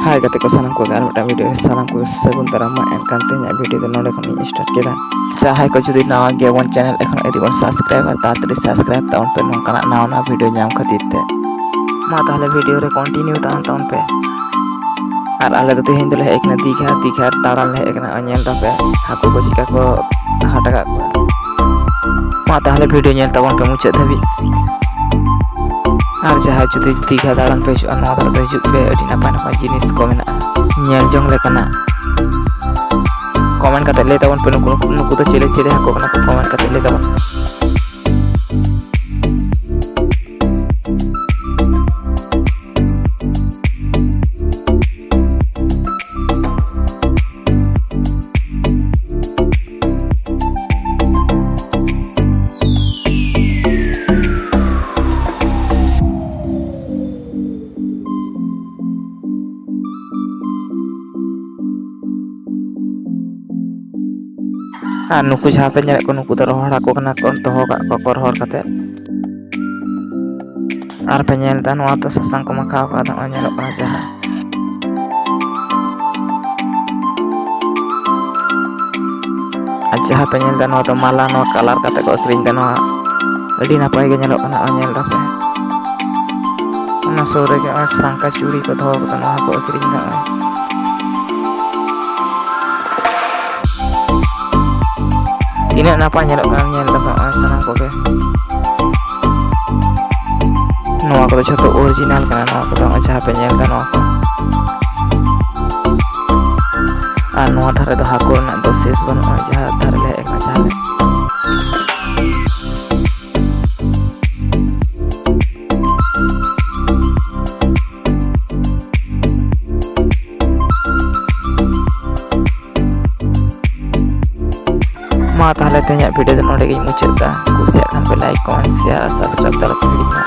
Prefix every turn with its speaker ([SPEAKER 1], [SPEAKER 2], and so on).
[SPEAKER 1] Hai kata ko salam ko gar mata video salam ko sagun tarama enkan tenya video do node kon start keda jahai ko judi nawa ge one channel ekhon edi bon subscribe ta tari subscribe taun pe nongkana nawa na video nyam khatir te ma tahle video re continue taun pe ar ale do tehin dole ekna dikha taral le ekna anyel da pe haku ko chika ko hataka ko ma tahle video nyel tabon pe muchet dhabi আর যাহা যদি দীঘা দাঁড়ান পেয়েছো আর নয়া ধারে হিজুᱜ ᱯᱮ ᱟᱹᱰᱤ ᱱᱟᱯᱟᱭ ᱱᱟᱯᱟᱭ ᱡᱤᱱᱤᱥ ᱠᱚ ᱢᱮᱱᱟᱜᱼᱟ ᱧᱮᱞ ᱡᱚᱝ ᱞᱮᱠᱟᱱᱟᱜ ᱠᱚᱢᱮᱱᱴ ᱠᱟᱛᱮ ᱞᱟᱹᱭ ᱛᱟᱵᱚᱱ ᱯᱮ ᱱᱩᱠᱩ ᱫᱚ ᱪᱤᱞᱤ ᱦᱟᱹᱠᱩ ᱠᱟᱱᱟ ᱠᱚ ᱠᱚᱢᱮᱱᱴ ᱠᱟᱛᱮ ᱞᱟᱹᱭ ᱛᱟᱵᱚᱱ আর নুকু যাহা pay ñelek ko nuku do rohor haku kana ko doho kak ko rohor kate ar pe ñel da noa to sasang ko makhaw ka da ñelok kana jaha jaha pe ñel da noa to mala noa kalar kate ko akring da noa adi napay ge ñelok kana ñel da pe ona sore ge sangka curi ko doho ka noa ko akring da Ini napa nyelok kan nyel dapat sanang koge noa ko joto original kana noa ko jaha pe nyel da noa ko ar noa dhare do haku na do ses banu jaha dhare le ekna jaha ma tahle tenya video do node ge muchet da kusiak kan pe like comment share subscribe daro ko